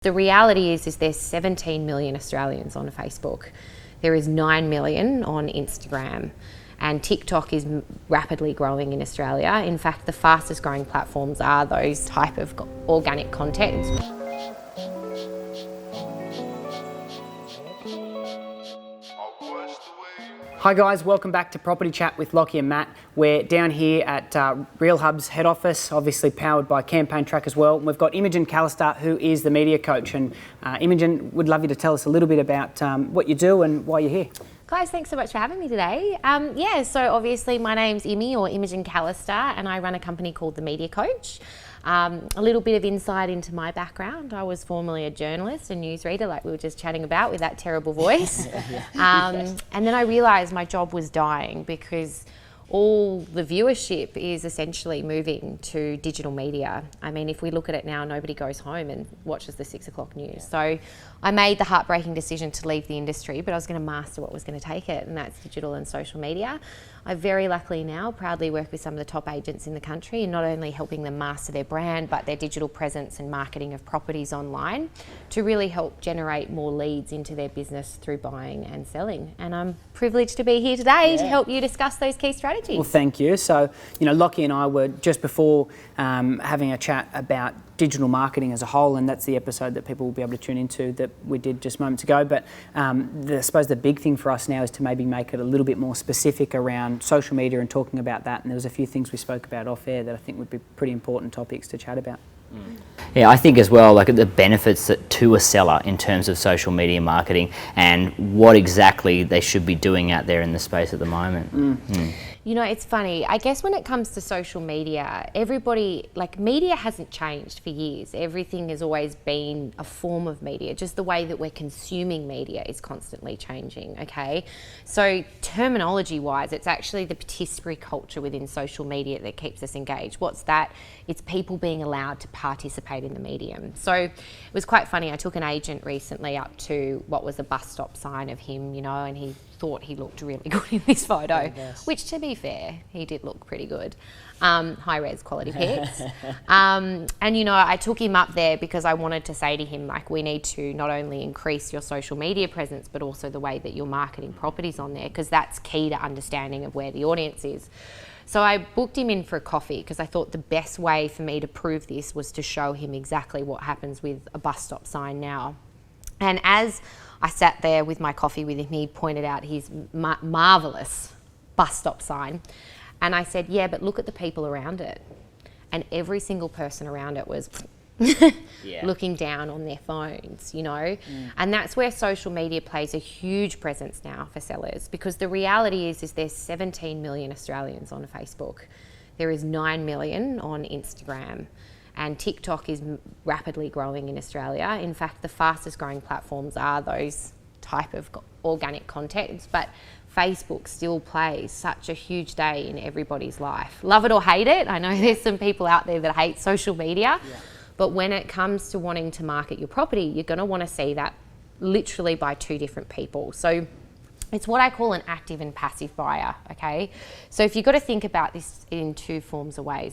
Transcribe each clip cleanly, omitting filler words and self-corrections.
The reality is there's 17 million Australians on Facebook. There is 9 million on Instagram. And TikTok is rapidly growing in Australia. In fact, the fastest growing platforms are those type of organic content. Hi guys, welcome back to Property Chat with Lachy and Matt. We're down here at Realhub's head office, obviously powered by Campaign Track as well. We've got Imogen Callister, who is the media coach. And Imogen, would love you to tell us a little bit about what you do and why you're here. Guys, thanks so much for having me today. So obviously my name's Imi, or Imogen Callister, and I run a company called The Media Coach. A little bit of insight into my background. I was formerly a journalist and newsreader, like we were just chatting about with that terrible voice. And then I realised my job was dying because all the viewership is essentially moving to digital media. I mean, if we look at it now, nobody goes home and watches the 6 o'clock news. So I made the heartbreaking decision to leave the industry, but I was going to master what was going to take it, and that's digital and social media. I very luckily now proudly work with some of the top agents in the country, and not only helping them master their brand, but their digital presence and marketing of properties online to really help generate more leads into their business through buying and selling. And I'm privileged to be here today to help you discuss those key strategies. Well, thank you. So, Lachy and I were just before having a chat about digital marketing as a whole, and that's the episode that people will be able to tune into that we did just moments ago. But I suppose the big thing for us now is to maybe make it a little bit more specific around social media and talking about that. And there was a few things we spoke about off air that I think would be pretty important topics to chat about. Yeah, I think as well, like the benefits to a seller in terms of social media marketing and what exactly they should be doing out there in the space at the moment. It's funny. I guess when it comes to social media, media hasn't changed for years. Everything has always been a form of media. Just the way that we're consuming media is constantly changing, okay? So terminology-wise, it's actually the participatory culture within social media that keeps us engaged. What's that? It's people being allowed to participate in the medium. So it was quite funny. I took an agent recently up to what was a bus stop sign of him, and he thought he looked really good in this photo, which to be fair, he did look pretty good. High res quality pics. I took him up there because I wanted to say to him, we need to not only increase your social media presence, but also the way that you're marketing properties on there, because that's key to understanding of where the audience is. So I booked him in for a coffee because I thought the best way for me to prove this was to show him exactly what happens with a bus stop sign now. And as I sat there with my coffee with him, he pointed out his marvellous bus stop sign. And I said, yeah, but look at the people around it. And every single person around it was looking down on their phones, And that's where social media plays a huge presence now for sellers, because the reality is there's 17 million Australians on Facebook. There is 9 million on Instagram. And TikTok is rapidly growing in Australia. In fact, the fastest growing platforms are those type of organic content, but Facebook still plays such a huge day in everybody's life. Love it or hate it. I know there's some people out there that hate social media, but when it comes to wanting to market your property, you're going to want to see that literally by two different people. So it's what I call an active and passive buyer, okay? So if you've got to think about this in two forms of ways,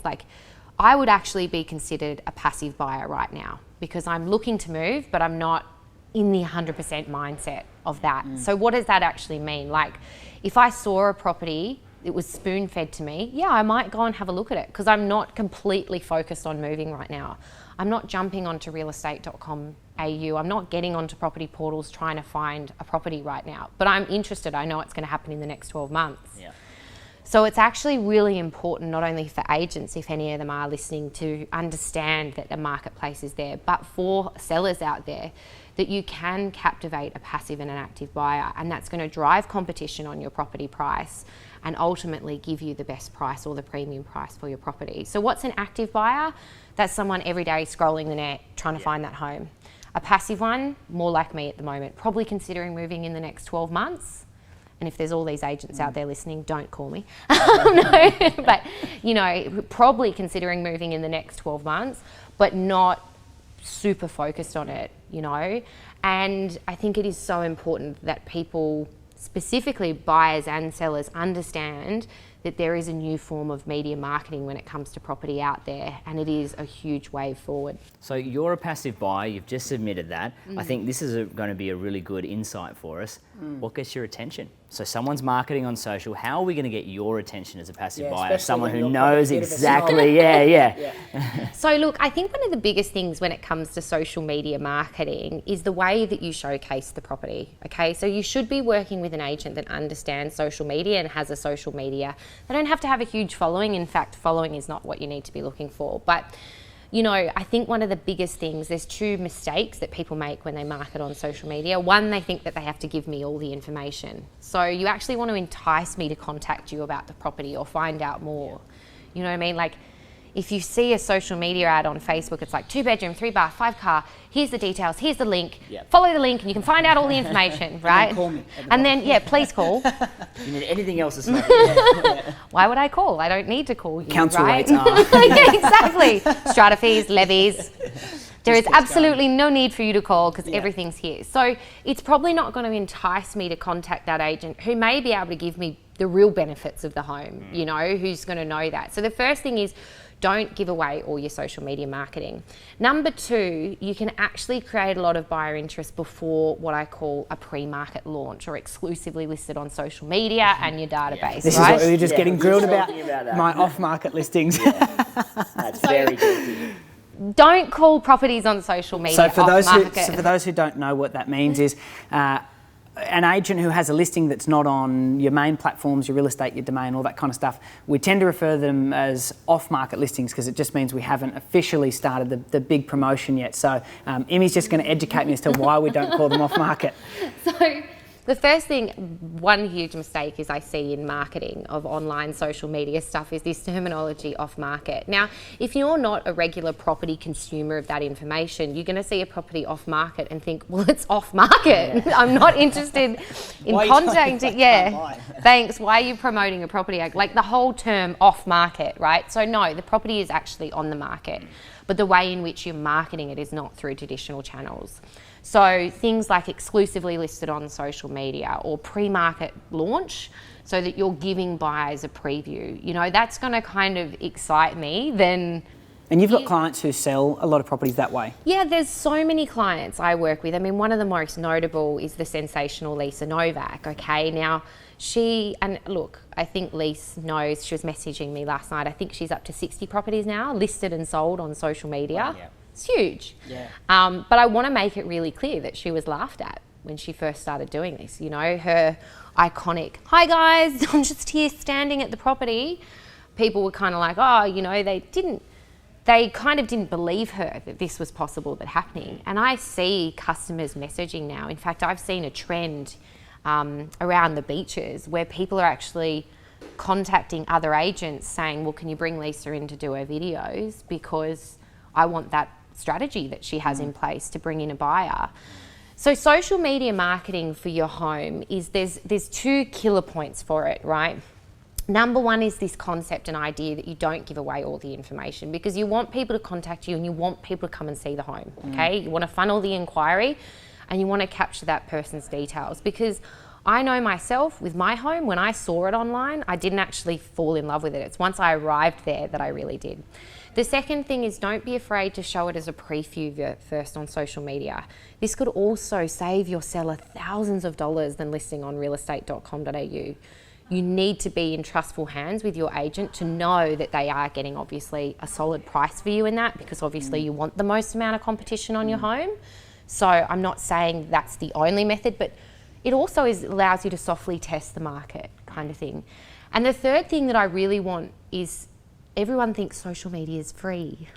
I would actually be considered a passive buyer right now because I'm looking to move, but I'm not in the 100% mindset of that. So what does that actually mean? If I saw a property, it was spoon-fed to me, I might go and have a look at it because I'm not completely focused on moving right now. I'm not jumping onto realestate.com.au. I'm not getting onto property portals trying to find a property right now, but I'm interested. I know it's going to happen in the next 12 months. So it's actually really important, not only for agents, if any of them are listening, to understand that the marketplace is there, but for sellers out there, that you can captivate a passive and an active buyer, and that's going to drive competition on your property price and ultimately give you the best price or the premium price for your property. So what's an active buyer? That's someone every day scrolling the net, trying to find that home. A passive one, more like me at the moment, probably considering moving in the next 12 months. And if there's all these agents out there listening, don't call me. But, probably considering moving in the next 12 months, but not super focused on it, And I think it is so important that people, specifically buyers and sellers, understand that there is a new form of media marketing when it comes to property out there, and it is a huge way forward. So you're a passive buyer, you've just submitted that. I think this is going to be a really good insight for us. What gets your attention? So someone's marketing on social, how are we going to get your attention as a passive buyer? Someone who knows exactly, So look, I think one of the biggest things when it comes to social media marketing is the way that you showcase the property, okay? So you should be working with an agent that understands social media and has a social media. They don't have to have a huge following. In fact, following is not what you need to be looking for. But you know, I think one of the biggest things, there's two mistakes that people make when they market on social media. One, they think that they have to give me all the information. So you actually want to entice me to contact you about the property or find out more. You know what I mean? Like, if you see a social media ad on Facebook, it's like 2 bedroom, 3 bath, 5 car, here's the details, here's the link, follow the link and you can find out all the information, right? And then call me. And then, please call. If you need anything else this month. Why would I call? I don't need to call you, Council right? rates are. Yeah, exactly. Strata fees, levies. There is absolutely no need for you to call because everything's here. So it's probably not going to entice me to contact that agent who may be able to give me the real benefits of the home, you know, who's going to know that. So the first thing is, don't give away all your social media marketing. Number 2, you can actually create a lot of buyer interest before what I call a pre-market launch or exclusively listed on social media and your database, This right? is what we were just getting grilled about, that. my off-market listings. That's very guilty. Don't call properties on social media So for off-market. those who don't know what that means is an agent who has a listing that's not on your main platforms, your real estate, your domain, all that kind of stuff, we tend to refer them as off-market listings because it just means we haven't officially started the big promotion yet. So Emmy's just going to educate me as to why we don't call them off-market. So the first thing, one huge mistake is I see in marketing of online social media stuff is this terminology off market. Now, if you're not a regular property consumer of that information, you're going to see a property off market and think, well, it's off market. I'm not interested in contacting. Thanks. Why are you promoting a property? Like the whole term off market, right? So no, the property is actually on the market, but the way in which you're marketing it is not through traditional channels. So things like exclusively listed on social media or pre-market launch so that you're giving buyers a preview, you know, that's going to kind of excite me then. And you've got clients who sell a lot of properties that way. Yeah, there's so many clients I work with. I mean, one of the most notable is the sensational Lisa Novak, okay? Now, and look, I think Lisa knows, she was messaging me last night, I think she's up to 60 properties now, listed and sold on social media. Yeah. It's huge. Yeah. But I want to make it really clear that she was laughed at when she first started doing this. You know, her iconic, "Hi guys, I'm just here standing at the property." People were kind of like, oh, you know, they kind of didn't believe her that this was possible but happening. And I see customers messaging now. In fact, I've seen a trend around the beaches where people are actually contacting other agents saying, well, can you bring Lisa in to do her videos because I want that strategy that she has in place to bring in a buyer. So social media marketing for your home is there's 2 killer points for it, right? Number 1 is this concept and idea that you don't give away all the information because you want people to contact you and you want people to come and see the home, okay? You want to funnel the inquiry and you want to capture that person's details because I know myself with my home, when I saw it online, I didn't actually fall in love with it. It's once I arrived there that I really did. The second thing is don't be afraid to show it as a preview first on social media. This could also save your seller thousands of dollars than listing on realestate.com.au. You need to be in trustful hands with your agent to know that they are getting obviously a solid price for you in that because obviously you want the most amount of competition on your home. So I'm not saying that's the only method, but it also allows you to softly test the market kind of thing. And the third thing that I really want is everyone thinks social media is free,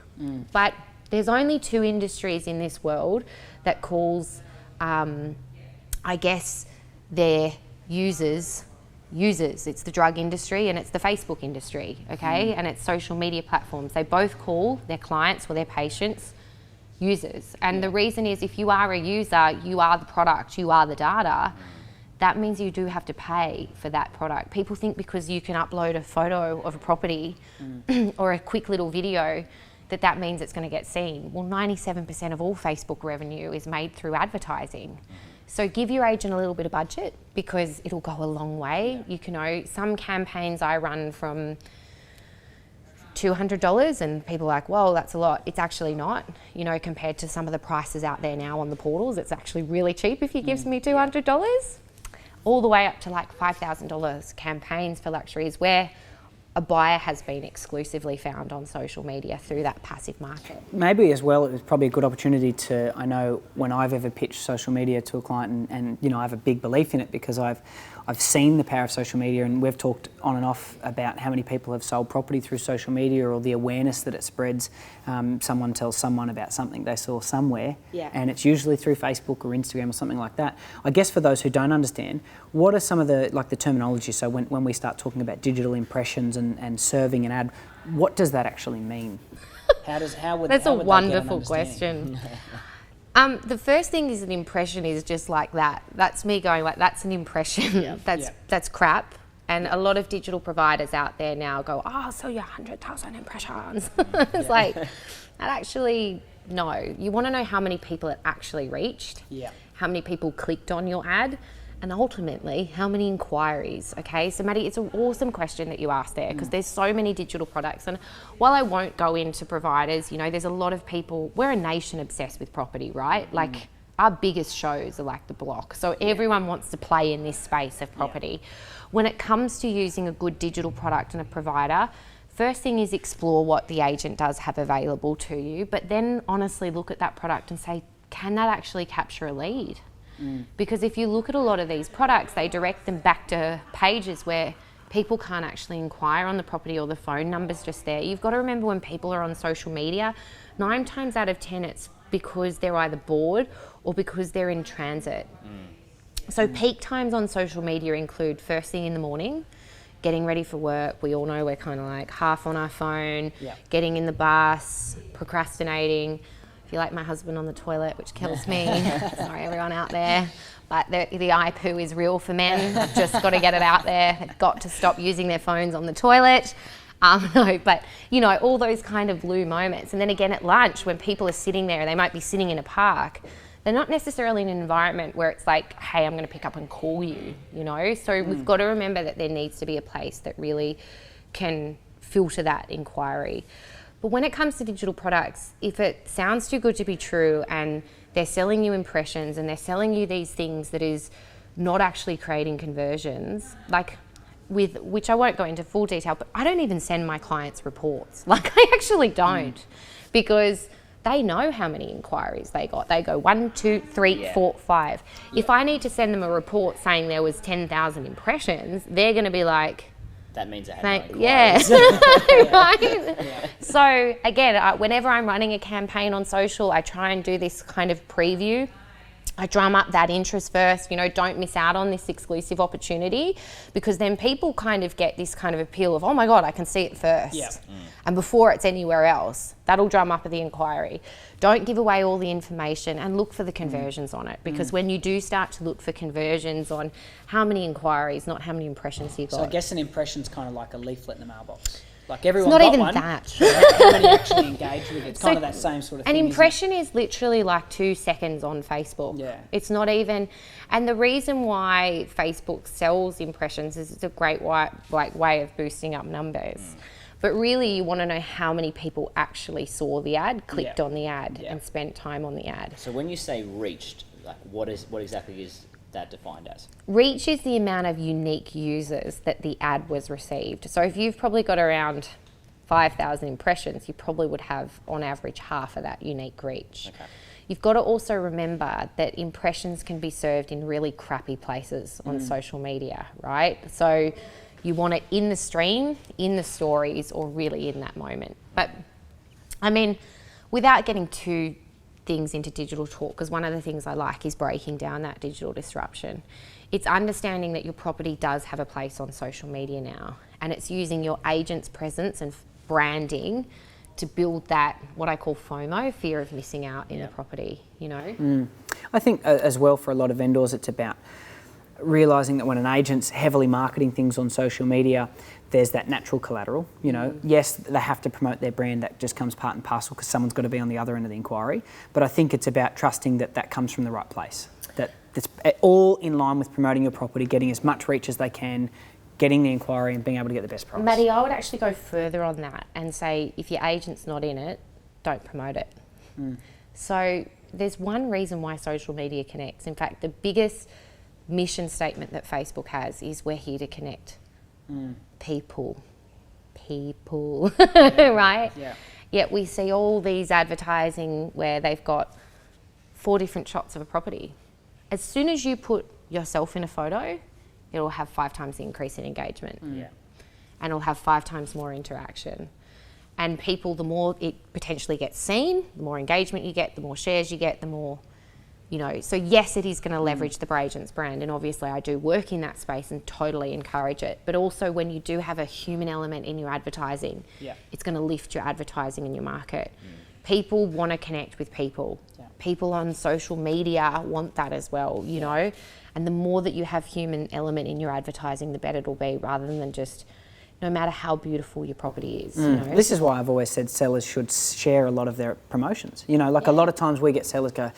but there's only 2 industries in this world that calls, I guess, their users. It's the drug industry and it's the Facebook industry, okay? And it's social media platforms. They both call their clients or their patients users. And the reason is if you are a user, you are the product, you are the data. That means you do have to pay for that product. People think because you can upload a photo of a property or a quick little video that means it's going to get seen. Well, 97% of all Facebook revenue is made through advertising. So give your agent a little bit of budget, because it'll go a long way. You can know some campaigns I run from $200 and people are like, whoa, that's a lot. It's actually not, compared to some of the prices out there now on the portals. It's actually really cheap if you give me $200, all the way up to like $5,000 campaigns for luxuries where a buyer has been exclusively found on social media through that passive market. Maybe as well, it was probably a good opportunity to, I know when I've ever pitched social media to a client and I have a big belief in it because I've seen the power of social media, and we've talked on and off about how many people have sold property through social media, or the awareness that it spreads. Someone tells someone about something they saw somewhere, and it's usually through Facebook or Instagram or something like that. I guess for those who don't understand, what are some of the terminology? So when we start talking about digital impressions and serving an ad, what does that actually mean? That's a wonderful question. The first thing is an impression is just like that. That's me going like, that's an impression. That's crap. And a lot of digital providers out there now go, oh, I'll sell you 100,000 impressions. It's like, that actually, no. You want to know how many people it actually reached, how many people clicked on your ad, and ultimately, how many inquiries, okay? So Maddie, it's an awesome question that you asked there, because there's so many digital products. And while I won't go into providers, there's a lot of people, we're a nation obsessed with property, right? Like our biggest shows are like The Block. So everyone wants to play in this space of property. When it comes to using a good digital product and a provider, first thing is explore what the agent does have available to you, but then honestly look at that product and say, can that actually capture a lead? Because if you look at a lot of these products, they direct them back to pages where people can't actually inquire on the property, or the phone number's just there. You've got to remember, when people are on social media, 9 times out of 10 it's because they're either bored or because they're in transit. So peak times on social media include first thing in the morning, getting ready for work. We all know we're kind of like half on our phone, getting in the bus, procrastinating. If you like my husband on the toilet, which kills me, sorry everyone out there, but the eye poo is real for men. I've just got to get it out there. They've got to stop using their phones on the toilet. But all those kind of blue moments. And then again at lunch, when people are sitting there, they might be sitting in a park. They're not necessarily in an environment where it's like, hey, I'm going to pick up and call you, So we've got to remember that there needs to be a place that really can filter that inquiry. But when it comes to digital products, if it sounds too good to be true and they're selling you impressions and they're selling you these things that is not actually creating conversions, which I won't go into full detail, but I don't even send my clients reports. I actually don't, because they know how many inquiries they got. They go 1, 2, 3, 4, 5. If I need to send them a report saying there was 10,000 impressions, they're going to be like, that means I had no inquiries. Right? So again, whenever I'm running a campaign on social, I try and do this kind of preview. I drum up that interest first, don't miss out on this exclusive opportunity, because then people kind of get this kind of appeal of, oh my God, I can see it first. And before it's anywhere else, that'll drum up the inquiry. Don't give away all the information, and look for the conversions on it, because when you do start to look for conversions on how many inquiries, not how many impressions you got. So I guess an impression's kind of like a leaflet in the mailbox. Like everyone it's not got even one. that. How many actually engage with it? It's kind of that same sort of thing. An impression is literally like 2 seconds on Facebook. It's not even, and the reason why Facebook sells impressions is it's a great way of boosting up numbers. But really, you want to know how many people actually saw the ad, clicked on the ad, and spent time on the ad. So when you say reached, what exactly is that defined as? Reach is the amount of unique users that the ad was received. So if you've probably got around 5,000 impressions, you probably would have on average half of that unique reach. You've got to also remember that impressions can be served in really crappy places on social media, right? So you want it in the stream, in the stories, or really in that moment. But I mean, without getting too things into digital talk, because one of the things I like is breaking down that digital disruption. It's understanding that your property does have a place on social media now, and it's using your agent's presence and branding to build that, what I call FOMO, fear of missing out in the property, I think as well, for a lot of vendors, it's about realising that when an agent's heavily marketing things on social media, there's that natural collateral. Yes, they have to promote their brand. That just comes part and parcel, because someone's got to be on the other end of the inquiry. But I think it's about trusting that that comes from the right place. That that's all in line with promoting your property, getting as much reach as they can, getting the inquiry and being able to get the best price. Maddie, I would actually go further on that and say if your agent's not in it, don't promote it. So there's one reason why social media connects. In fact, the biggest mission statement that Facebook has is we're here to connect people, right? Yeah. Yet we see all these advertising where they've got 4 different shots of a property. As soon as you put yourself in a photo, it'll have 5 times the increase in engagement. Yeah. And it'll have 5 times more interaction. And people, the more it potentially gets seen, the more engagement you get, the more shares you get, the more, you know. So yes, it is going to leverage the Bragents brand, and obviously I do work in that space and totally encourage it. But also when you do have a human element in your advertising, it's going to lift your advertising in your market. People want to connect with people. People on social media want that as well, you know. And the more that you have human element in your advertising, the better it'll be, rather than just, no matter how beautiful your property is. You know? This is why I've always said sellers should share a lot of their promotions. You know, like a lot of times we get sellers go,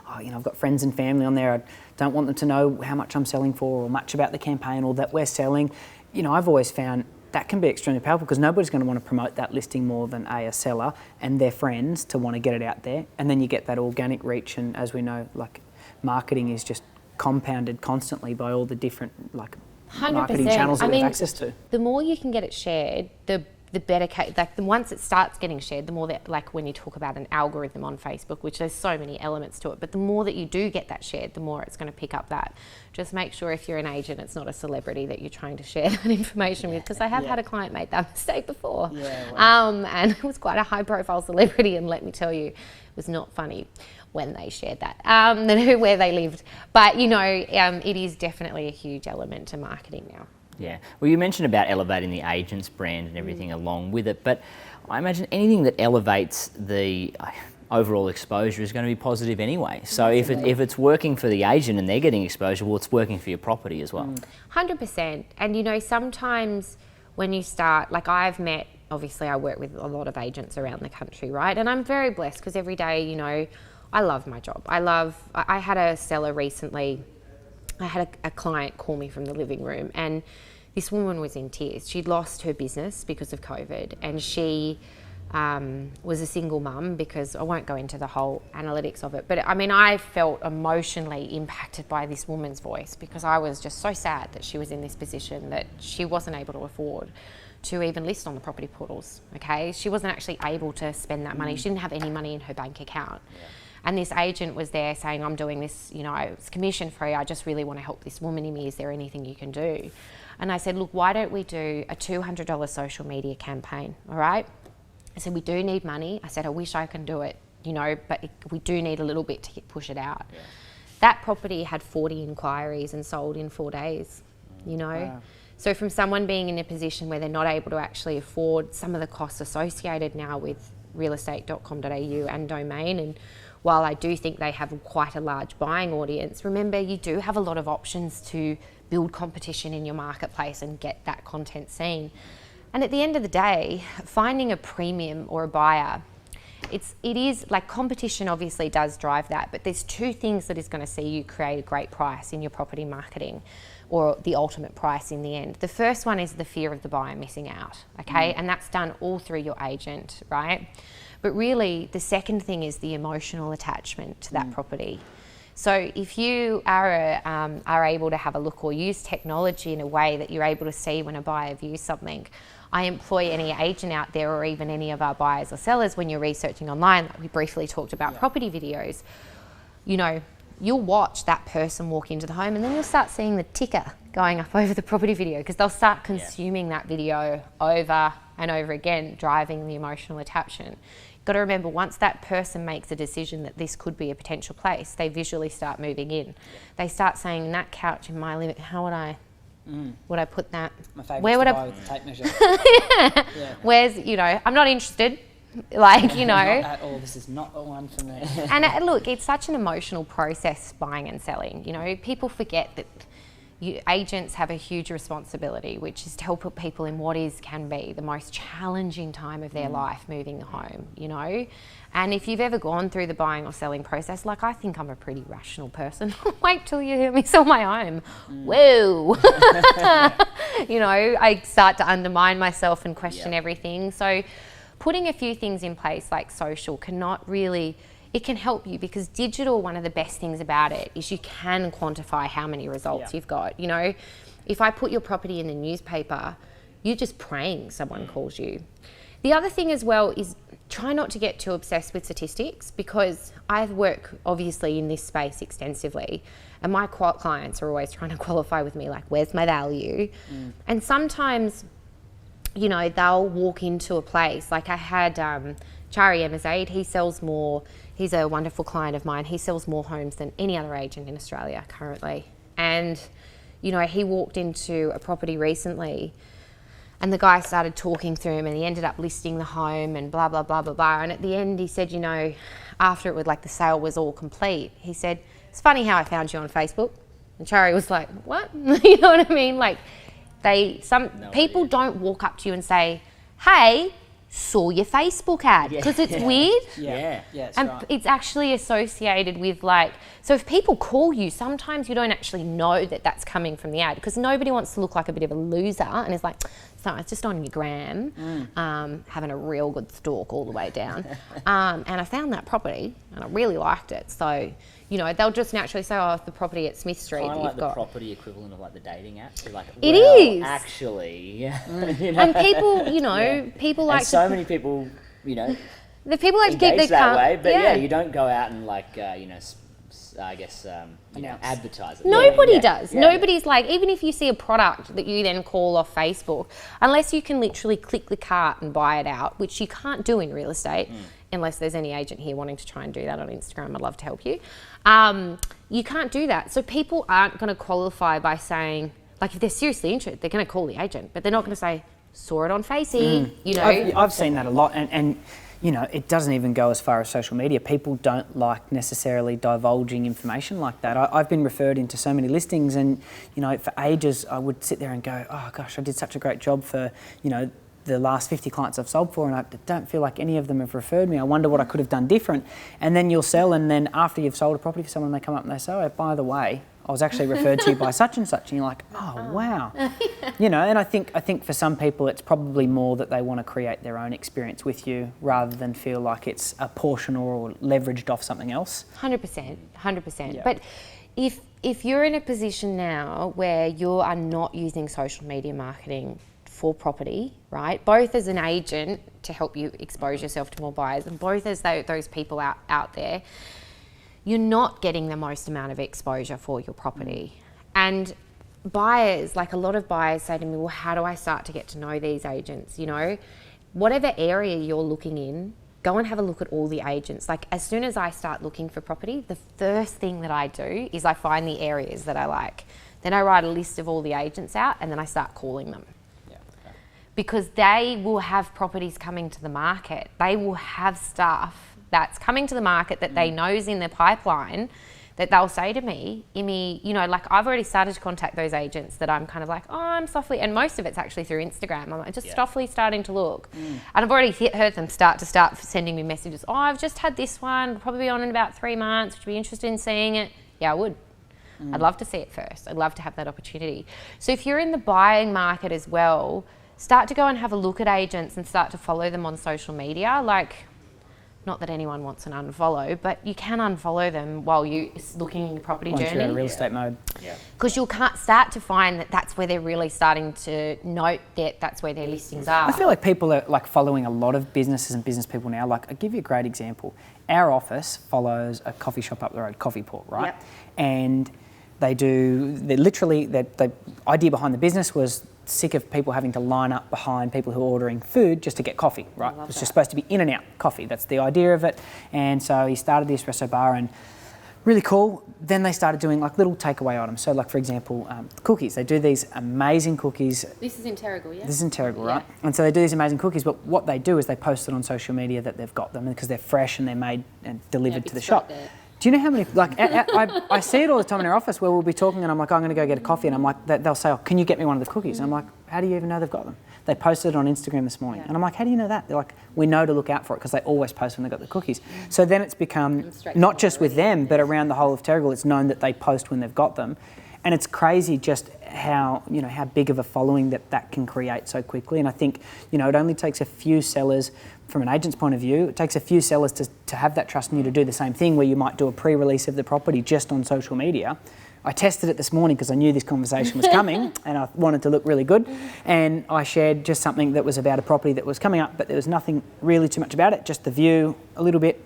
oh, you know, I've got friends and family on there. I don't want them to know how much I'm selling for or much about the campaign or that we're selling. You know, I've always found that can be extremely powerful because nobody's going to want to promote that listing more than a seller and their friends to want to get it out there. And then you get that organic reach. And as we know, like marketing is just compounded constantly by all the different like 100%. marketing channels that we have access to. The more you can get it shared, the better. Like the once it starts getting shared, the more that, like when you talk about an algorithm on Facebook, which there's so many elements to it, but the more that you do get that shared, the more it's going to pick up that. Just make sure if you're an agent, it's not a celebrity that you're trying to share that information with, because I have had a client make that mistake before. And it was quite a high profile celebrity, and let me tell you, it was not funny when they shared that, where they lived. But, you know, it is definitely a huge element to marketing now. Yeah. Well, you mentioned about elevating the agent's brand and everything along with it, but I imagine anything that elevates the overall exposure is going to be positive anyway. So if it's working for the agent and they're getting exposure, well, it's working for your property as well. 100%. And, you know, sometimes when you start, like obviously I work with a lot of agents around the country, right? And I'm very blessed because every day, you know, I love my job. I had a seller recently, I had a client call me from the living room, and this woman was in tears. She'd lost her business because of COVID, and she was a single mum, because I won't go into the whole analytics of it, but I mean, I felt emotionally impacted by this woman's voice, because I was just so sad that she was in this position that she wasn't able to afford to even list on the property portals, okay? She wasn't actually able to spend that money. She didn't have any money in her bank account. And this agent was there saying, I'm doing this, you know, it's commission free. I just really want to help this woman in me. Is there anything you can do? And I said, look, why don't we do a $200 social media campaign, all right? I said, we do need money. I said, I wish I can do it, you know, but we do need a little bit to push it out. That property had 40 inquiries and sold in 4 days, you know? Wow. So from someone being in a position where they're not able to actually afford some of the costs associated now with realestate.com.au and Domain, and while I do think they have quite a large buying audience, remember you do have a lot of options to build competition in your marketplace and get that content seen. And at the end of the day, finding a premium or a buyer, it is like competition obviously does drive that, but there's 2 things that is going to see you create a great price in your property marketing, or the ultimate price in the end. The first one is the fear of the buyer missing out, okay? And that's done all through your agent, right? But really, the second thing is the emotional attachment to that property. So if you are able to have a look or use technology in a way that you're able to see when a buyer views something, I employ any agent out there, or even any of our buyers or sellers, when you're researching online, like we briefly talked about property videos, you know, you'll watch that person walk into the home, and then you'll start seeing the ticker going up over the property video, because they'll start consuming that video over and over again, driving the emotional attachment. You've got to remember, once that person makes a decision that this could be a potential place, they visually start moving in. They start saying, that couch in my living, how would I put that? My favourite Where would to buy with the tape measure. Where's, you know, I'm not interested. Like, you know. Not at all. This is not the one for me. And look, it's such an emotional process, buying and selling. You know, people forget that agents have a huge responsibility, which is to help put people in what can be the most challenging time of their life, moving home, you know. And if you've ever gone through the buying or selling process, like, I think I'm a pretty rational person. Wait till you hear me sell my home. Whoa. You know, I start to undermine myself and question everything. So putting a few things in place like social it can help you, because digital, one of the best things about it is you can quantify how many results you've got. You know, if I put your property in the newspaper, you're just praying someone calls you. The other thing as well is try not to get too obsessed with statistics, because I work obviously in this space extensively, and my clients are always trying to qualify with me, like, where's my value? And sometimes, you know, they'll walk into a place, like I had Chari Emazade, he sells more. He's a wonderful client of mine. He sells more homes than any other agent in Australia currently. And, you know, he walked into a property recently and the guy started talking through him and he ended up listing the home and blah, blah, blah, blah, blah. And at the end he said, you know, after it was like the sale was all complete, he said, it's funny how I found you on Facebook. And Chari was like, what? You know what I mean? Like, people don't walk up to you and say, hey, saw your Facebook ad, because it's weird. It's actually associated with, like, so if people call you, sometimes you don't actually know that that's coming from the ad, because nobody wants to look like a bit of a loser and is like, so it's just on your gram, having a real good stalk all the way down. And I found that property and I really liked it. So, you know, they'll just naturally say, oh, the property at Smith Street. Kind of like the property equivalent of like the dating app. You're like, it is. Actually, you know? And people, you know, people like and so many people, you know, the people like to keep their that way, but you don't go out and like, you know, I guess, you know, advertise it. Nobody does. Nobody's like, even if you see a product that you then call off Facebook, unless you can literally click the cart and buy it out, which you can't do in real estate, unless there's any agent here wanting to try and do that on Instagram, I'd love to help you. You can't do that. So people aren't going to qualify by saying, like, if they're seriously interested, they're going to call the agent, but they're not going to say, saw it on Facey, you know. I've seen that a lot, and you know, it doesn't even go as far as social media. People don't like necessarily divulging information like that. I've been referred into so many listings, and you know, for ages I would sit there and go, oh gosh, I did such a great job for, you know, the last 50 clients I've sold for, and I don't feel like any of them have referred me. I wonder what I could have done different. And then you'll sell, and then after you've sold a property for someone, they come up and they say, oh, by the way, I was actually referred to you by such and such, and you're like, oh wow. You know, and I think for some people it's probably more that they want to create their own experience with you rather than feel like it's a portion or leveraged off something else. 100%. Yeah. But if you're in a position now where you are not using social media marketing for property, right, both as an agent to help you expose yourself to more buyers and both as those people out there, you're not getting the most amount of exposure for your property. And buyers, like a lot of buyers say to me, well, how do I start to get to know these agents? You know, whatever area you're looking in, go and have a look at all the agents. Like, as soon as I start looking for property, the first thing that I do is I find the areas that I like. Then I write a list of all the agents out and then I start calling them. Because they will have properties coming to the market. They will have stuff that's coming to the market that they know is in their pipeline, that they'll say to me, Imi, you know, like, I've already started to contact those agents that I'm kind of like, oh, I'm softly, and most of it's actually through Instagram. I'm like, just softly starting to look. And I've already heard them start sending me messages. Oh, I've just had this one, probably be on in about 3 months. Would you be interested in seeing it? Yeah, I would. I'd love to see it first. I'd love to have that opportunity. So if you're in the buying market as well, start to go and have a look at agents and start to follow them on social media. Like, not that anyone wants an unfollow, but you can unfollow them while you're looking in your property journey. Once you're in real estate mode. Because you'll start to find that that's where they're really starting to note that that's where their listings are. I feel like people are like following a lot of businesses and business people now. Like, I'll give you a great example. Our office follows a coffee shop up the road, Coffee Port, right? And the idea behind the business was sick of people having to line up behind people who are ordering food just to get coffee, right? It's just supposed to be in and out coffee. That's the idea of it. And so he started the espresso bar, and really cool. Then they started doing like little takeaway items. So like, for example, cookies. They do these amazing cookies. This is in Terrigal, yeah? This is in Terrigal, right? And so they do these amazing cookies, but what they do is they post it on social media that they've got them because they're fresh and they're made and delivered to the shop. Do you know how many, like, I see it all the time in our office where we'll be talking and I'm like, I'm going to go get a coffee, and I'm like, they'll say, oh, can you get me one of the cookies? And I'm like, how do you even know they've got them? They posted it on Instagram this morning. And I'm like, how do you know that? They're like, we know to look out for it because they always post when they've got the cookies. So then it's become, not just with them, but around the whole of Terrigal, it's known that they post when they've got them. And it's crazy just how, you know, how big of a following that can create so quickly. And I think, you know, it only takes a few sellers, from an agent's point of view, it takes a few sellers to have that trust in you to do the same thing, where you might do a pre-release of the property just on social media. I tested it this morning because I knew this conversation was coming and I wanted to look really good. And I shared just something that was about a property that was coming up, but there was nothing really too much about it, just the view, a little bit.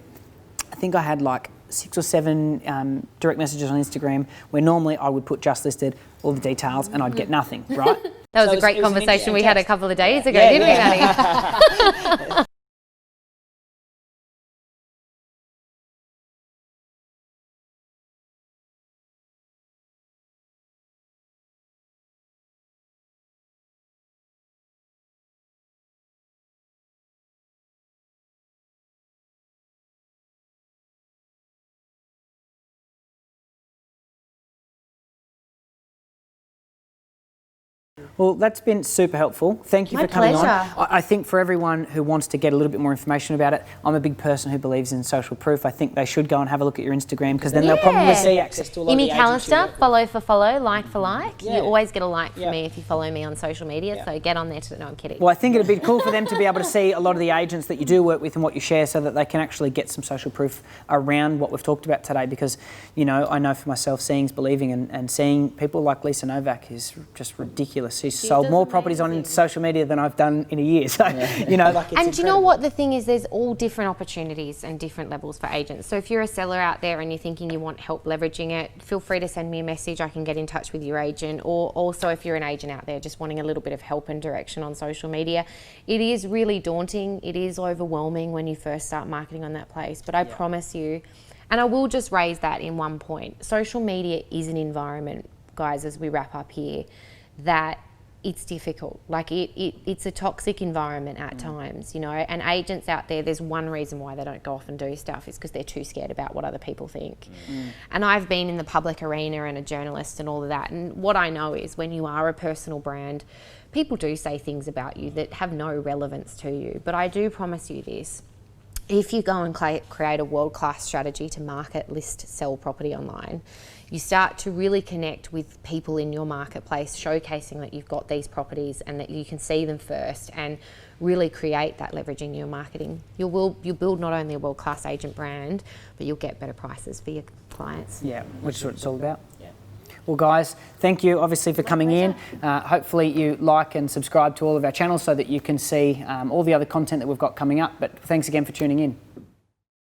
I think I had like 6 or 7 direct messages on Instagram where normally I would put just listed, all the details, and I'd get nothing, right? That was a great conversation we had a couple of days ago, didn't we, Maddie? Well, that's been super helpful. Thank you for coming on. pleasure. I think for everyone who wants to get a little bit more information about it, I'm a big person who believes in social proof. I think they should go and have a look at your Instagram because then they'll probably see access to a lot of the Imi agents you Callister, work with. follow for follow, like for like. Yeah. You always get a like from Yeah. me if you follow me on social media, Yeah. so get on there to no, I'm kidding. Well, I think it'd be cool for them to be able to see a lot of the agents that you do work with and what you share, so that they can actually get some social proof around what we've talked about today. Because, you know, I know for myself, seeing's believing, and seeing people like Lisa Novak is just ridiculous. She's sold more properties on social media than I've done in a year. So, you know, like, it's And do you know incredible. what the thing is? There's all different opportunities and different levels for agents. So if you're a seller out there and you're thinking you want help leveraging it, feel free to send me a message. I can get in touch with your agent. Or also if you're an agent out there just wanting a little bit of help and direction on social media, it is really daunting. It is overwhelming when you first start marketing on that place. But I promise you, and I will just raise that in one point, social media is an environment, guys, as we wrap up here, that it's difficult. Like it's a toxic environment at times, you know, and agents out there, there's one reason why they don't go off and do stuff is because they're too scared about what other people think. And I've been in the public arena and a journalist and all of that. And what I know is when you are a personal brand, people do say things about you that have no relevance to you. But I do promise you this. If you go and create a world-class strategy to market, list, sell property online, you start to really connect with people in your marketplace, showcasing that you've got these properties and that you can see them first, and really create that leverage in your marketing. You'll build not only a world-class agent brand, but you'll get better prices for your clients. Yeah, which is what it's all about. Well, guys, thank you obviously for coming in. Hopefully you like and subscribe to all of our channels so that you can see all the other content that we've got coming up. But thanks again for tuning in.